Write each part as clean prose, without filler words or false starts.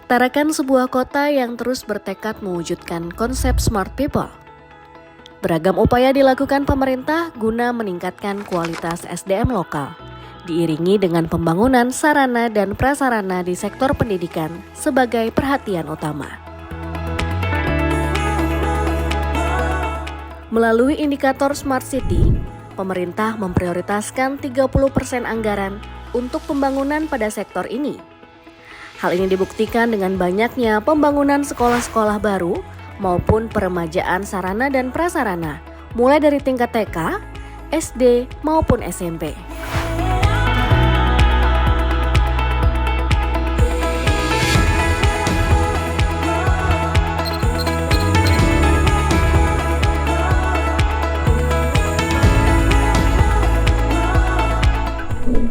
Tarakan sebuah kota yang terus bertekad mewujudkan konsep smart people. Beragam upaya dilakukan pemerintah guna meningkatkan kualitas SDM lokal, diiringi dengan pembangunan sarana dan prasarana di sektor pendidikan sebagai perhatian utama. Melalui indikator Smart City, pemerintah memprioritaskan 30% anggaran untuk pembangunan pada sektor ini. Hal ini dibuktikan dengan banyaknya pembangunan sekolah-sekolah baru maupun peremajaan sarana dan prasarana, mulai dari tingkat TK, SD, maupun SMP.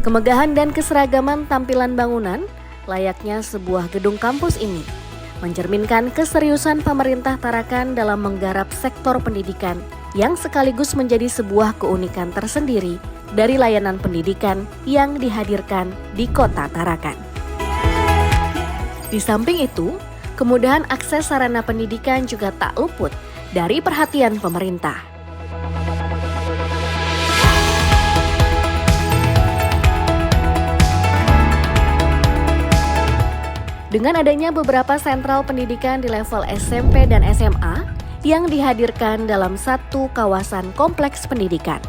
Kemegahan dan keseragaman tampilan bangunan layaknya sebuah gedung kampus ini mencerminkan keseriusan pemerintah Tarakan dalam menggarap sektor pendidikan yang sekaligus menjadi sebuah keunikan tersendiri dari layanan pendidikan yang dihadirkan di kota Tarakan. Di samping itu, kemudahan akses sarana pendidikan juga tak luput dari perhatian pemerintah. Dengan adanya beberapa sentral pendidikan di level SMP dan SMA yang dihadirkan dalam satu kawasan kompleks pendidikan.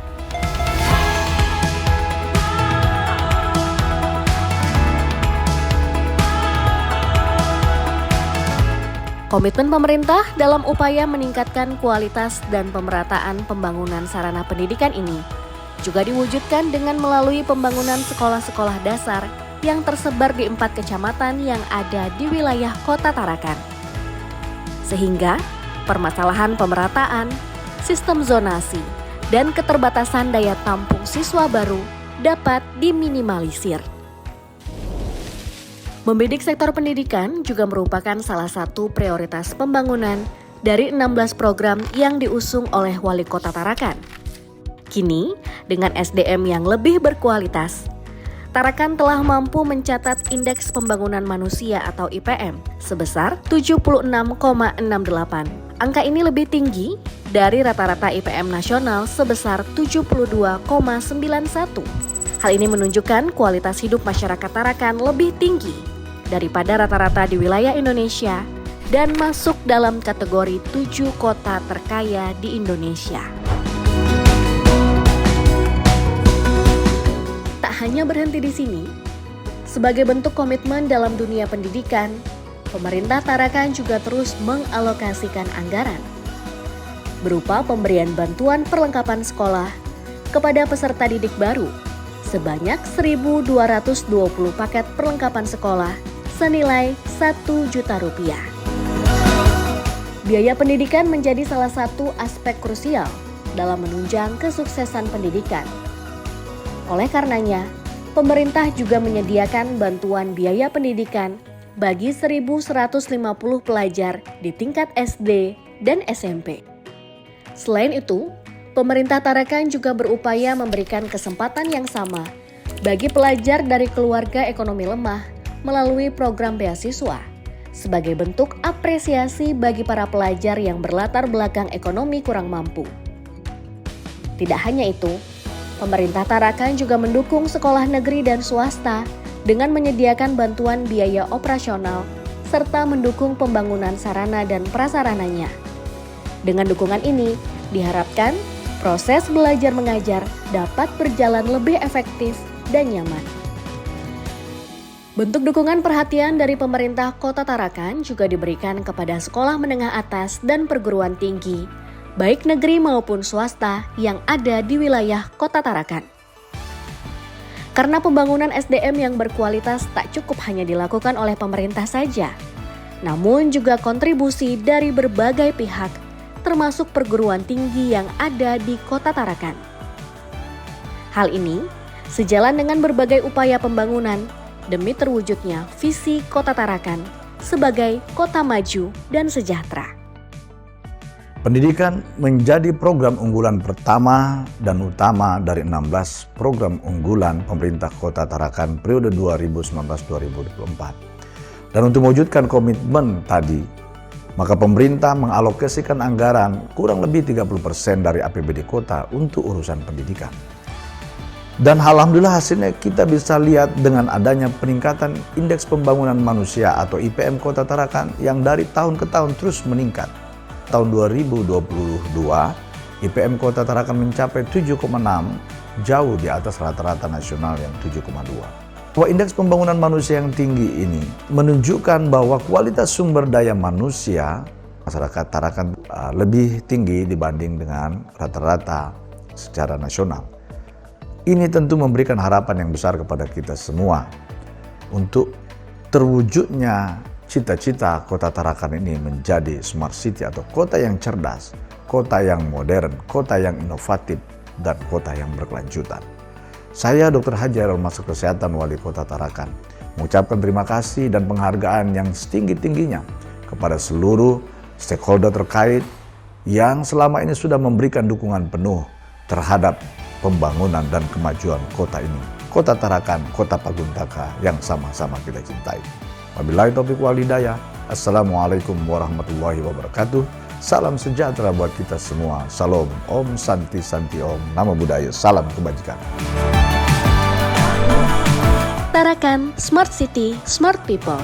Komitmen pemerintah dalam upaya meningkatkan kualitas dan pemerataan pembangunan sarana pendidikan ini juga diwujudkan dengan melalui pembangunan sekolah-sekolah dasar yang tersebar di 4 kecamatan yang ada di wilayah kota Tarakan. Sehingga permasalahan pemerataan, sistem zonasi, dan keterbatasan daya tampung siswa baru dapat diminimalisir. Membidik sektor pendidikan juga merupakan salah satu prioritas pembangunan dari 16 program yang diusung oleh Wali Kota Tarakan. Kini, dengan SDM yang lebih berkualitas, Tarakan telah mampu mencatat Indeks Pembangunan Manusia atau IPM sebesar 76,68. Angka ini lebih tinggi dari rata-rata IPM nasional sebesar 72,91. Hal ini menunjukkan kualitas hidup masyarakat Tarakan lebih tinggi daripada rata-rata di wilayah Indonesia dan masuk dalam kategori 7 kota terkaya di Indonesia. Hanya berhenti di sini, sebagai bentuk komitmen dalam dunia pendidikan, pemerintah Tarakan juga terus mengalokasikan anggaran berupa pemberian bantuan perlengkapan sekolah kepada peserta didik baru sebanyak 1.220 paket perlengkapan sekolah senilai Rp1 juta. Biaya pendidikan menjadi salah satu aspek krusial dalam menunjang kesuksesan pendidikan. Oleh karenanya, pemerintah juga menyediakan bantuan biaya pendidikan bagi 1.150 pelajar di tingkat SD dan SMP. Selain itu, pemerintah Tarakan juga berupaya memberikan kesempatan yang sama bagi pelajar dari keluarga ekonomi lemah melalui program beasiswa sebagai bentuk apresiasi bagi para pelajar yang berlatar belakang ekonomi kurang mampu. Tidak hanya itu, pemerintah Tarakan juga mendukung sekolah negeri dan swasta dengan menyediakan bantuan biaya operasional serta mendukung pembangunan sarana dan prasarananya. Dengan dukungan ini, diharapkan proses belajar mengajar dapat berjalan lebih efektif dan nyaman. Bentuk dukungan perhatian dari pemerintah Kota Tarakan juga diberikan kepada sekolah menengah atas dan perguruan tinggi, baik negeri maupun swasta yang ada di wilayah Kota Tarakan. Karena pembangunan SDM yang berkualitas tak cukup hanya dilakukan oleh pemerintah saja, namun juga kontribusi dari berbagai pihak, termasuk perguruan tinggi yang ada di Kota Tarakan. Hal ini sejalan dengan berbagai upaya pembangunan demi terwujudnya visi Kota Tarakan sebagai kota maju dan sejahtera. Pendidikan menjadi program unggulan pertama dan utama dari 16 program unggulan pemerintah Kota Tarakan periode 2019-2024. Dan untuk mewujudkan komitmen tadi, maka pemerintah mengalokasikan anggaran kurang lebih 30% dari APBD kota untuk urusan pendidikan. Dan alhamdulillah hasilnya kita bisa lihat dengan adanya peningkatan Indeks Pembangunan Manusia atau IPM Kota Tarakan yang dari tahun ke tahun terus meningkat. Tahun 2022, IPM Kota Tarakan mencapai 7,6, jauh di atas rata-rata nasional yang 7,2. Bahwa indeks pembangunan manusia yang tinggi ini menunjukkan bahwa kualitas sumber daya manusia masyarakat Tarakan lebih tinggi dibanding dengan rata-rata secara nasional. Ini tentu memberikan harapan yang besar kepada kita semua untuk terwujudnya cita-cita Kota Tarakan ini menjadi smart city atau kota yang cerdas, kota yang modern, kota yang inovatif, dan kota yang berkelanjutan. Saya Dr. Haji Hairul Masuk Kesehatan Wali Kota Tarakan mengucapkan terima kasih dan penghargaan yang setinggi-tingginya kepada seluruh stakeholder terkait yang selama ini sudah memberikan dukungan penuh terhadap pembangunan dan kemajuan kota ini. Kota Tarakan, kota Paguntaka yang sama-sama kita cintai. Wabillahi taufiq wal hidayah. Assalamualaikum warahmatullahi wabarakatuh. Salam sejahtera buat kita semua. Salam, Om Santi Santi Om. Namo Buddhaya, salam kebajikan. Tarakan, Smart City, Smart People.